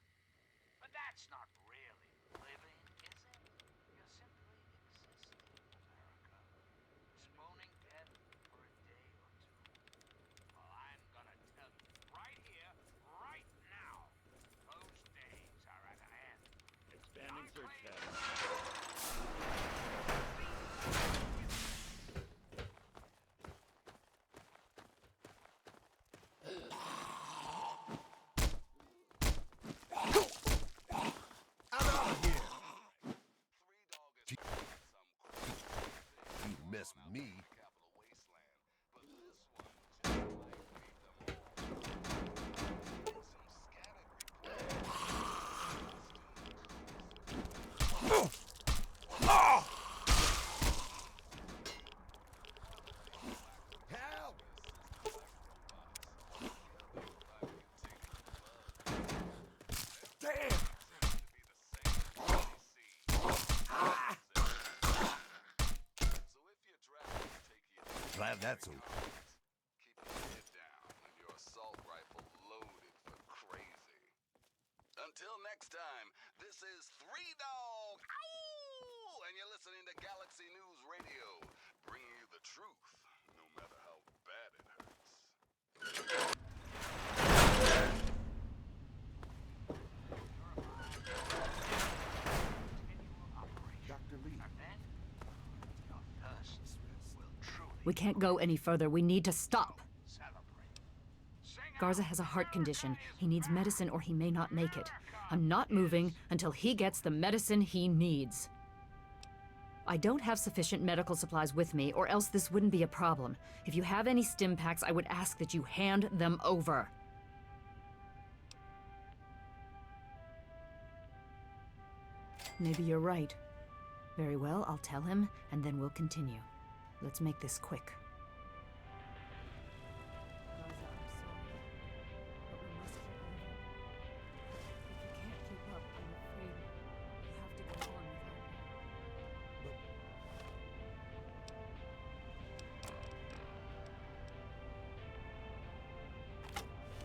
O: But that's not really living, is it? You're simply existing, America. Spooning death for a day or two. Well, I'm gonna tell you, right here, right now, those days are at an end.
K: Expanding search tab.
P: You mess with me. Glad that's over.
Q: Keep your head down and your assault rifle loaded for crazy. Until next time, this is Three Dog. Ow! And you're listening to Galaxy News Radio, bringing you the truth, no matter how bad it hurts.
P: Dr. Lee.
J: We can't go any further. We need to stop. Garza has a heart condition. He needs medicine or he may not make it. I'm not moving until he gets the medicine he needs. I don't have sufficient medical supplies with me, or else this wouldn't be a problem. If you have any stim packs, I would ask that you hand them over. Maybe you're right. Very well, I'll tell him, and then we'll continue. Let's make this quick.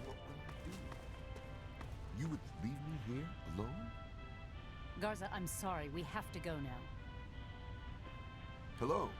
P: What will I do? You would leave me here alone?
J: Garza, I'm sorry. We have to go now.
P: Hello?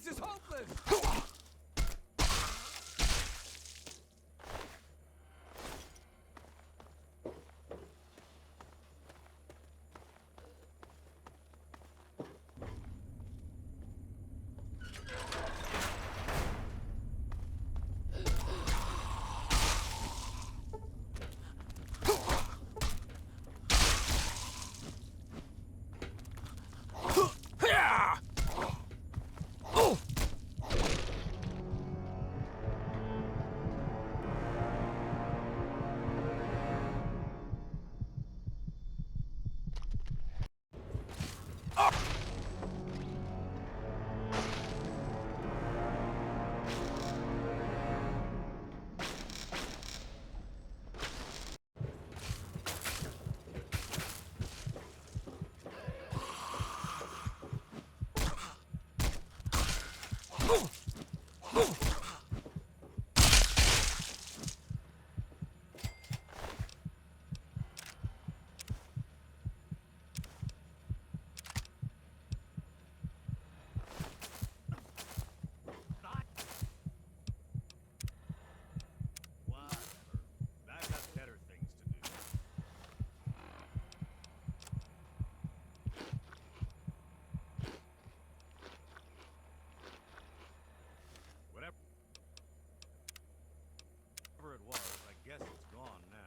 N: This is hopeless!
B: Whatever it was, I guess it's gone now.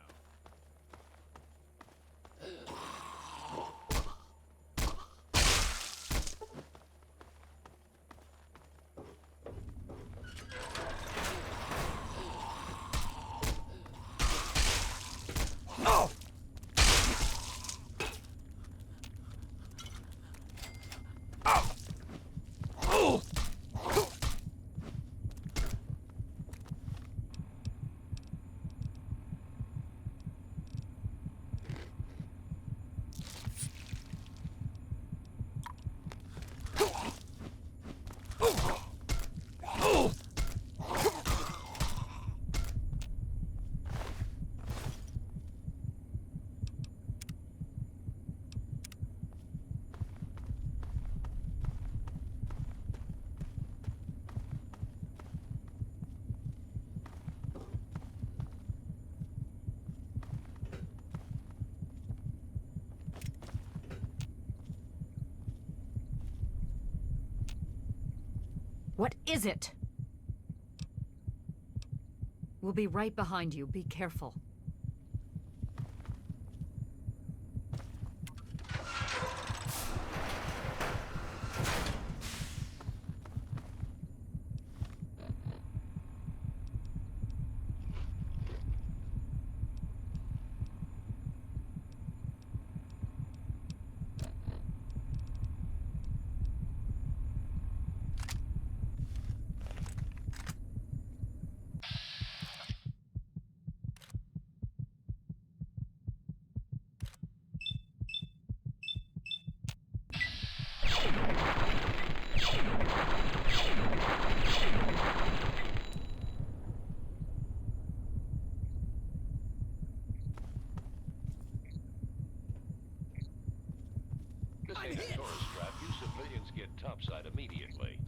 J: What is it? We'll be right behind you. Be careful.
R: This ain't a tourist trap. You civilians get topside immediately.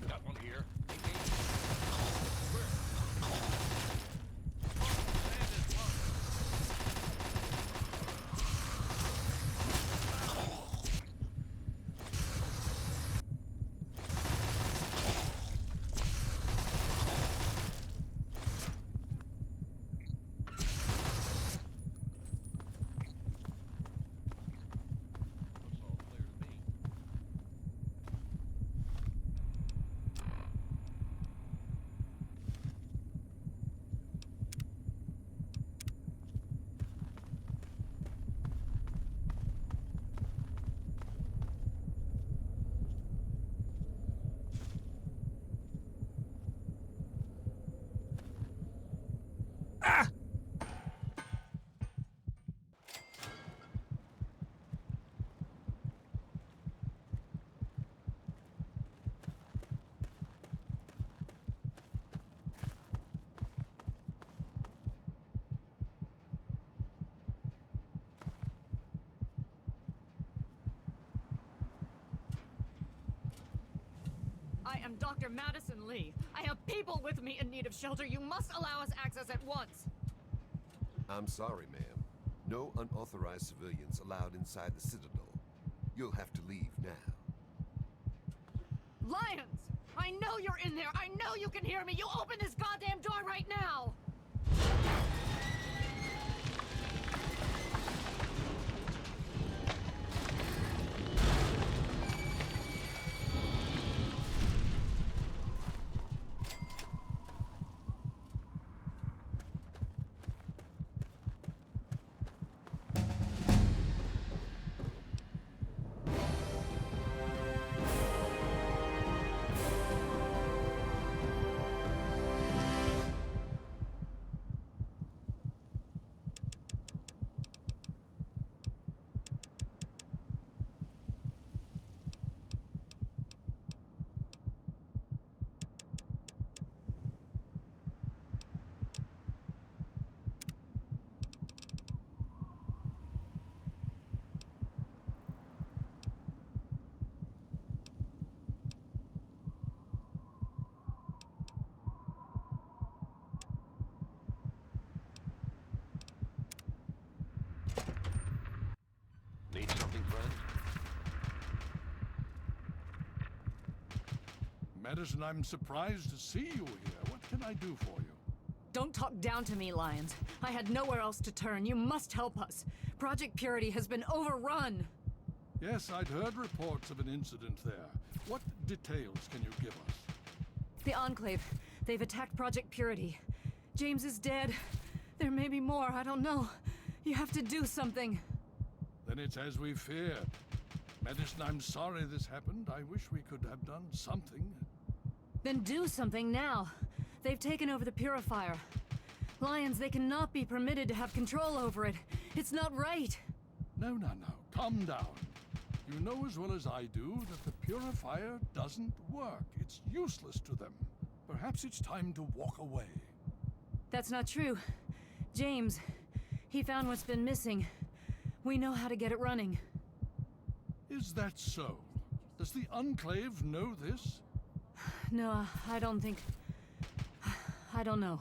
R: Got one here.
J: am Dr. Madison Lee. I have people with me in need of shelter. You must allow us access at once.
P: I'm sorry, ma'am. No unauthorized civilians allowed inside the Citadel. You'll have to leave now.
J: Lions! I know you're in there! I know you can hear me! You open this goddamn door right now!
R: Need something, friend?
H: Madison, I'm surprised to see you here. What can I do for you?
J: Don't talk down to me, Lions. I had nowhere else to turn. You must help us. Project Purity has been overrun.
H: Yes, I'd heard reports of an incident there. What details can you give us?
J: The Enclave. They've attacked Project Purity. James is dead. There may be more. I don't know. You have to do something.
H: Then it's as we feared. Madison, I'm sorry this happened. I wish we could have done something.
J: Then do something now. They've taken over the Purifier. Lions, they cannot be permitted to have control over it. It's not right.
H: No. Calm down. You know as well as I do that the Purifier doesn't work. It's useless to them. Perhaps it's time to walk away.
J: That's not true. James, he found what's been missing. We know how to get it running.
H: Is that so? Does the Enclave know this?
J: No, I don't think... I don't know.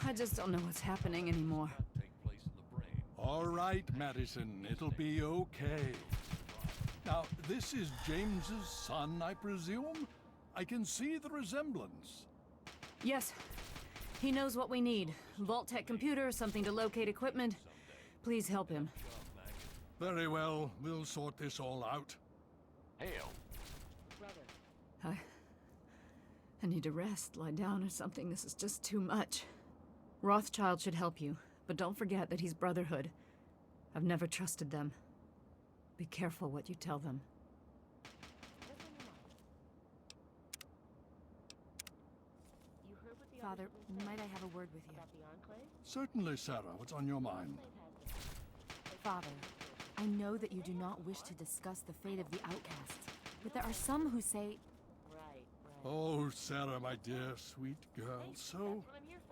J: I just don't know what's happening anymore.
H: All right, Madison. It'll be okay. Now, this is James's son, I presume? I can see the resemblance.
J: Yes. He knows what we need. Vault-Tec computer, something to locate equipment. Please help him.
H: Very well. We'll sort this all out.
R: Hail.
J: I need to rest, lie down or something. This is just too much. Rothschild should help you, but don't forget that he's Brotherhood. I've never trusted them. Be careful what you tell them.
S: Father, might I have a word with you?
H: Certainly, Sarah. What's on your mind?
S: Father, I know that you do not wish to discuss the fate of the outcasts, but there are some who say...
H: Oh, Sarah, my dear, sweet girl, so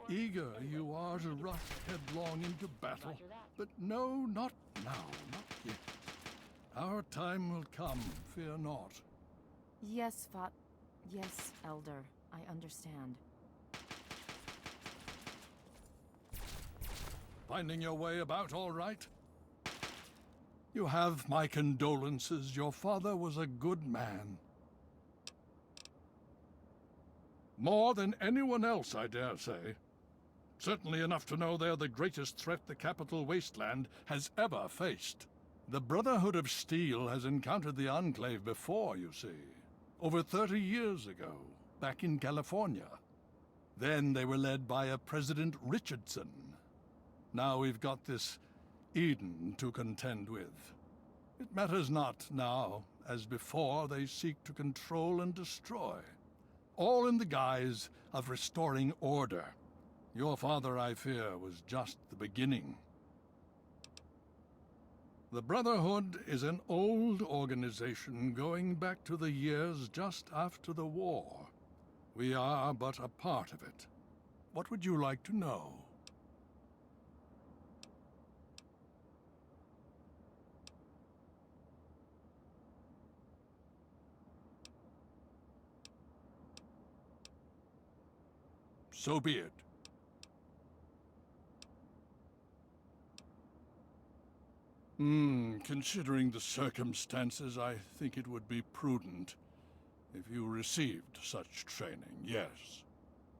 H: eager you are to rush headlong into battle. But no, not now, not yet. Our time will come, fear not.
S: Yes, Yes, Elder, I understand.
H: Finding your way about all right? You have my condolences. Your father was a good man. More than anyone else, I dare say. Certainly enough to know they're the greatest threat the capital wasteland has ever faced. The Brotherhood of Steel has encountered the Enclave before, you see. Over 30 years ago, back in California. Then they were led by a President Richardson. Now we've got this Eden to contend with. It matters not now. As before, they seek to control and destroy. All in the guise of restoring order. Your father, I fear, was just the beginning. The Brotherhood is an old organization going back to the years just after the war. We are but a part of it. What would you like to know?
T: So be it. Considering the circumstances, I think it would be prudent if you received such training, yes.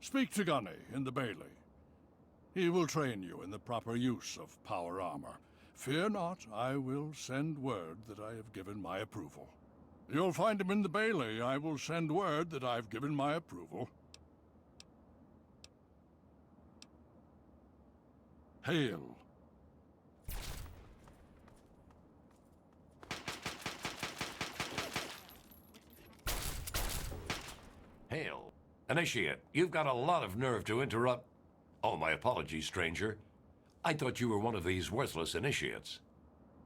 T: Speak to Gunny in the Bailey. He will train you in the proper use of power armor. Fear not, I will send word that I have given my approval. You'll find him in the Bailey. I will send word that I've given my approval. Hail.
U: Hail. Initiate, you've got a lot of nerve to interrupt. Oh, my apologies, stranger. I thought you were one of these worthless initiates.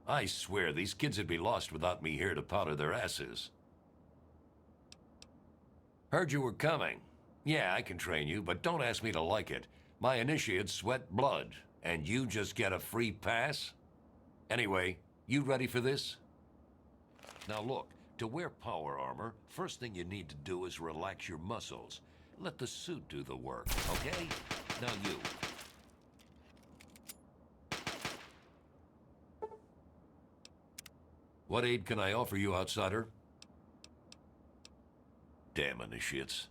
U: I swear these kids would be lost without me here to powder their asses. Heard you were coming. Yeah, I can train you, but don't ask me to like it. My initiates sweat blood, and you just get a free pass? Anyway, you ready for this? Now look, to wear power armor, first thing you need to do is relax your muscles. Let the suit do the work, okay? Now you. What aid can I offer you, outsider? Damn initiates.